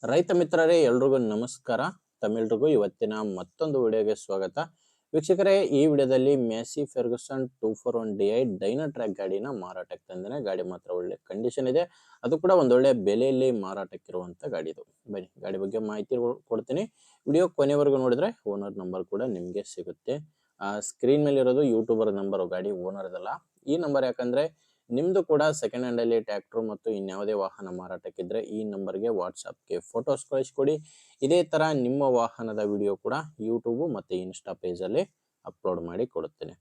ರೈತ ಮಿತ್ರರೇ ಎಲ್ರಿಗೂ ನಮಸ್ಕಾರ. ತಮ್ಮೆಲ್ರಿಗೂ ಇವತ್ತಿನ ಮತ್ತೊಂದು ವಿಡಿಯೋಗೆ ಸ್ವಾಗತ. ವೀಕ್ಷಕರೇ, ಈ ವಿಡಿಯೋದಲ್ಲಿ ಮ್ಯಾಸಿ ಫೆರ್ಗುಸನ್ 241DI ಡೈನಾಟ್ರ್ಯಾಕ್ ಗಾಡಿನ ಮಾರಾಟಕ್ಕೆ ತಂದಿದ್ದೇನೆ. ಗಾಡಿ ಮಾತ್ರ ಒಳ್ಳೆ ಕಂಡೀಷನ್ ಇದೆ, ಅದು ಕೂಡ ಒಂದೊಳ್ಳೆ ಬೆಲೆಯಲ್ಲಿ ಮಾರಾಟಕ್ಕಿರುವಂಥ ಗಾಡಿ ಇದು. ಬನ್ನಿ ಗಾಡಿ ಬಗ್ಗೆ ಮಾಹಿತಿ ಕೊಡ್ತೀನಿ. ವಿಡಿಯೋ ಕೊನೆವರೆಗೂ ನೋಡಿದ್ರೆ ಓನರ್ ನಂಬರ್ ಕೂಡ ನಿಮಗೆ ಸಿಗುತ್ತೆ. ಸ್ಕ್ರೀನ್ ಮೇಲೆ ಇರೋದು ಯೂಟ್ಯೂಬರ್ ನಂಬರು, ಗಾಡಿ ಓನರ್ದಲ್ಲ. ಈ ನಂಬರ್ ಯಾಕಂದ್ರೆ ನಿಮ್ದು ಕೂಡ ಸೆಕೆಂಡ್ ಹ್ಯಾಂಡ್ ಅಲ್ಲಿ ಟ್ರ್ಯಾಕ್ಟರ್ ಮತ್ತು ಇನ್ಯಾವುದೇ ವಾಹನ ಮಾರಾಟಕ್ಕಿದ್ರೆ ಈ ನಂಬರ್ಗೆ ವಾಟ್ಸಪ್ಗೆ ಫೋಟೋಸ್ ಕಳಿಸ್ಕೊಡಿ. ಇದೇ ತರ ನಿಮ್ಮ ವಾಹನದ ವಿಡಿಯೋ ಕೂಡ ಯೂಟ್ಯೂಬ್ ಮತ್ತೆ ಇನ್ಸ್ಟಾ ಪೇಜ್ ಅಲ್ಲಿ ಅಪ್ಲೋಡ್ ಮಾಡಿ ಕೊಡುತ್ತೇನೆ.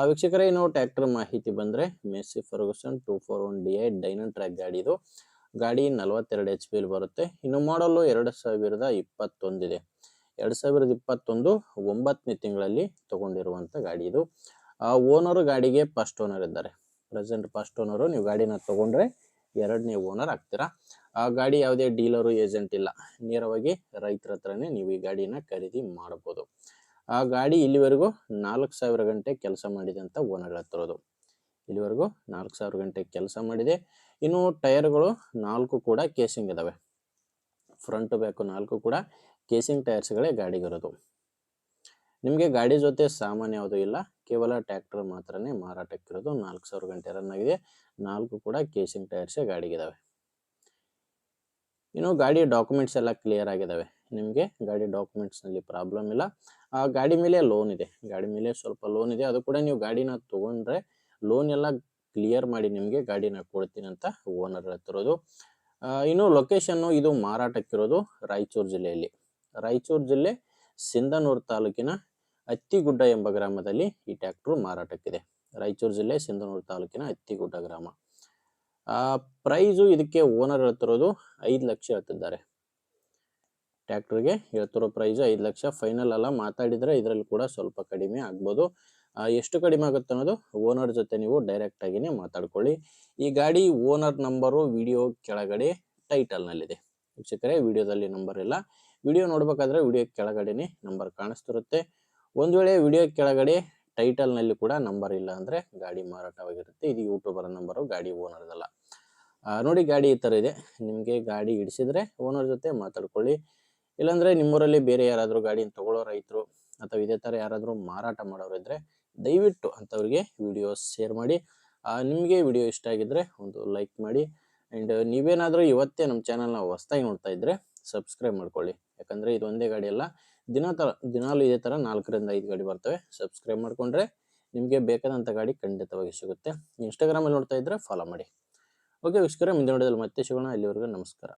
ವೀಕ್ಷಕರೇ, ಇನ್ನು ಟ್ರ್ಯಾಕ್ಟರ್ ಮಾಹಿತಿ ಬಂದ್ರೆ ಮೆಸ್ಸಿ ಫರ್ಗೂಸನ್ 241DI ಡೈನಾಟ್ರ್ಯಾಕ್ ಗಾಡಿ ಇದು. ಗಾಡಿ 42 HP ಬರುತ್ತೆ. ಇನ್ನು ಮಾಡಲು 2021 ಇದೆ. 2021 9ನೇ ತಿಂಗಳಲ್ಲಿ ತಗೊಂಡಿರುವಂತ ಗಾಡಿ ಇದು. ಓನರ್ ಗಾಡಿಗೆ ಫಸ್ಟ್ ಓನರ್ ಇದ್ದಾರೆ. Present first owner. ನೀವು ಗಾಡಿನ ತಗೊಂಡ್ರೆ ಎರಡನೇ ಓನರ್ ಆಗ್ತೀರಾ. ಆ ಗಾಡಿ ಯಾವುದೇ ಡೀಲರು ಏಜೆಂಟ್ ಇಲ್ಲ, ನೇರವಾಗಿ ರೈತರ ಹತ್ರನೇ ನೀವು ಈ ಗಾಡಿನ ಖರೀದಿ ಮಾಡಬಹುದು. ಆ ಗಾಡಿ ಇಲ್ಲಿವರೆಗೂ 4000 ಗಂಟೆ ಕೆಲಸ ಮಾಡಿದೆ ಅಂತ ಓನರ್ ಹೇಳ್ತಿರೋದು. ಇಲ್ಲಿವರೆಗೂ 4000 ಗಂಟೆ ಕೆಲಸ ಮಾಡಿದೆ. ಇನ್ನು ಟೈರ್ಗಳು 4 ಕೂಡ ಕೇಸಿಂಗ್ ಇದಾವೆ. ಫ್ರಂಟ್ ಬ್ಯಾಕ್ 4 ಕೂಡ ಕೇಸಿಂಗ್ ಟೈರ್ಸ್ಗಳೇ ಗಾಡಿಗಿರೋದು. ನಿಮಗೆ ಗಾಡಿ ಜೊತೆ ಸಾಮಾನ್ಯ ಯಾವುದೂ ಇಲ್ಲ, ಕೇವಲ ಟ್ರ್ಯಾಕ್ಟರ್ ಮಾತ್ರನೇ ಮಾರಾಟಕ್ಕಿರೋದು. 4000 ಗಂಟೆ ರನ್ ಆಗಿದೆ. 4 ಕೂಡ ಕೇಸಿಂಗ್ ಟೈರ್ಸೇ ಗಾಡಿಗಿದಾವೆ. ಇನ್ನು ಗಾಡಿ ಡಾಕ್ಯುಮೆಂಟ್ಸ್ ಎಲ್ಲ ಕ್ಲಿಯರ್ ಆಗಿದಾವೆ. ನಿಮಗೆ ಗಾಡಿ ಡಾಕ್ಯುಮೆಂಟ್ಸ್ ನಲ್ಲಿ ಪ್ರಾಬ್ಲಮ್ ಇಲ್ಲ. ಆ ಗಾಡಿ ಮೇಲೆ ಲೋನ್ ಇದೆ, ಗಾಡಿ ಮೇಲೆ ಸ್ವಲ್ಪ ಲೋನ್ ಇದೆ. ಅದು ಕೂಡ ನೀವು ಗಾಡಿನ ತಗೊಂಡ್ರೆ ಲೋನ್ ಎಲ್ಲ ಕ್ಲಿಯರ್ ಮಾಡಿ ನಿಮಗೆ ಗಾಡಿನ ಕೊಡ್ತೀನಿ ಅಂತ ಓನರ್ ಹೇಳ್ತಿರೋದು. ಇನ್ನು ಲೊಕೇಶನ್ ಇದು ಮಾರಾಟಕ್ಕಿರೋದು ರಾಯಚೂರು ಜಿಲ್ಲೆಯಲ್ಲಿ. ರಾಯಚೂರು ಜಿಲ್ಲೆ ಸಿಂಧನೂರು ತಾಲೂಕಿನ ಅತ್ತಿಗುಡ್ಡ ಎಂಬ ಗ್ರಾಮದಲ್ಲಿ ಈ ಟ್ರ್ಯಾಕ್ಟರ್ ಮಾರಾಟಕ್ಕಿದೆ. ರಾಯಚೂರು ಜಿಲ್ಲೆ ಸಿಂಧನೂರು ತಾಲೂಕಿನ ಅತ್ತಿಗುಡ್ಡ ಗ್ರಾಮ. ಪ್ರೈಸು ಇದಕ್ಕೆ ಓನರ್ ಹೇಳ್ತಿರೋದು 5 ಲಕ್ಷ ಹೇಳ್ತಿದ್ದಾರೆ. ಟ್ರ್ಯಾಕ್ಟರ್ಗೆ ಹೇಳ್ತಿರೋ ಪ್ರೈಸು 5 ಲಕ್ಷ. ಫೈನಲ್ ಅಲ್ಲ, ಮಾತಾಡಿದ್ರೆ ಇದರಲ್ಲಿ ಕೂಡ ಸ್ವಲ್ಪ ಕಡಿಮೆ ಆಗ್ಬೋದು. ಎಷ್ಟು ಕಡಿಮೆ ಆಗುತ್ತೆ ಅನ್ನೋದು ಓನರ್ ಜೊತೆ ನೀವು ಡೈರೆಕ್ಟ್ ಆಗಿನೇ ಮಾತಾಡ್ಕೊಳ್ಳಿ. ಈ ಗಾಡಿ ಓನರ್ ನಂಬರು ವಿಡಿಯೋ ಕೆಳಗಡೆ ಟೈಟಲ್ನಲ್ಲಿದೆ. ವೀಕ್ಷಕರೇ, ವಿಡಿಯೋದಲ್ಲಿ ನಂಬರ್ ಇಲ್ಲ. ವಿಡಿಯೋ ನೋಡ್ಬೇಕಾದ್ರೆ ವಿಡಿಯೋ ಕೆಳಗಡೆನೆ ನಂಬರ್ ಕಾಣಿಸ್ತಿರುತ್ತೆ. ಒಂದು ವೇಳೆ ವಿಡಿಯೋ ಕೆಳಗಡೆ ಟೈಟಲ್ನಲ್ಲಿ ಕೂಡ ನಂಬರ್ ಇಲ್ಲ ಅಂದ್ರೆ ಗಾಡಿ ಮಾರಾಟವಾಗಿರುತ್ತೆ. ಇದು ಯೂಟ್ಯೂಬರ್ ನಂಬರು, ಗಾಡಿ ಓನರ್ದಲ್ಲ. ನೋಡಿ, ಗಾಡಿ ಈ ಥರ ಇದೆ. ನಿಮಗೆ ಗಾಡಿ ಹಿಡಿಸಿದ್ರೆ ಓನರ್ ಜೊತೆ ಮಾತಾಡ್ಕೊಳ್ಳಿ. ಇಲ್ಲಾಂದ್ರೆ ನಿಮ್ಮೂರಲ್ಲಿ ಬೇರೆ ಯಾರಾದರೂ ಗಾಡಿನ ತಗೊಳ್ಳೋ ರೈತರು ಅಥವಾ ಇದೇ ಥರ ಯಾರಾದರೂ ಮಾರಾಟ ಮಾಡೋರು ಇದ್ರೆ ದಯವಿಟ್ಟು ಅಂಥವ್ರಿಗೆ ವಿಡಿಯೋ ಶೇರ್ ಮಾಡಿ. ನಿಮಗೆ ವಿಡಿಯೋ ಇಷ್ಟ ಆಗಿದ್ರೆ ಒಂದು ಲೈಕ್ ಮಾಡಿ. ಆ್ಯಂಡ್ ನೀವೇನಾದರೂ ಇವತ್ತೇ ನಮ್ಮ ಚಾನಲ್ನ ಹೊಸ್ದಾಗಿ ನೋಡ್ತಾ ಇದ್ರೆ ಸಬ್ಸ್ಕ್ರೈಬ್ ಮಾಡ್ಕೊಳ್ಳಿ. ಯಾಕಂದರೆ ಇದು ಒಂದೇ ಗಾಡಿ ಅಲ್ಲ, ದಿನಾಲು ಇದೇ ಥರ 4 ರಿಂದ 5 ಗಾಡಿ ಬರ್ತವೆ. ಸಬ್ಸ್ಕ್ರೈಬ್ ಮಾಡಿಕೊಂಡ್ರೆ ನಿಮಗೆ ಬೇಕಾದಂಥ ಗಾಡಿ ಖಂಡಿತವಾಗಿ ಸಿಗುತ್ತೆ. ಇನ್ಸ್ಟಾಗ್ರಾಮಲ್ಲಿ ನೋಡ್ತಾ ಇದ್ರೆ ಫಾಲೋ ಮಾಡಿ. ಓಕೆ ವೀಕ್ಷಕರೇ, ಮುಂದಿನ ವಿಡಿಯೋದಲ್ಲಿ ಮತ್ತೆ ಸಿಗೋಣ. ಇಲ್ಲಿವರೆಗೂ ನಮಸ್ಕಾರ.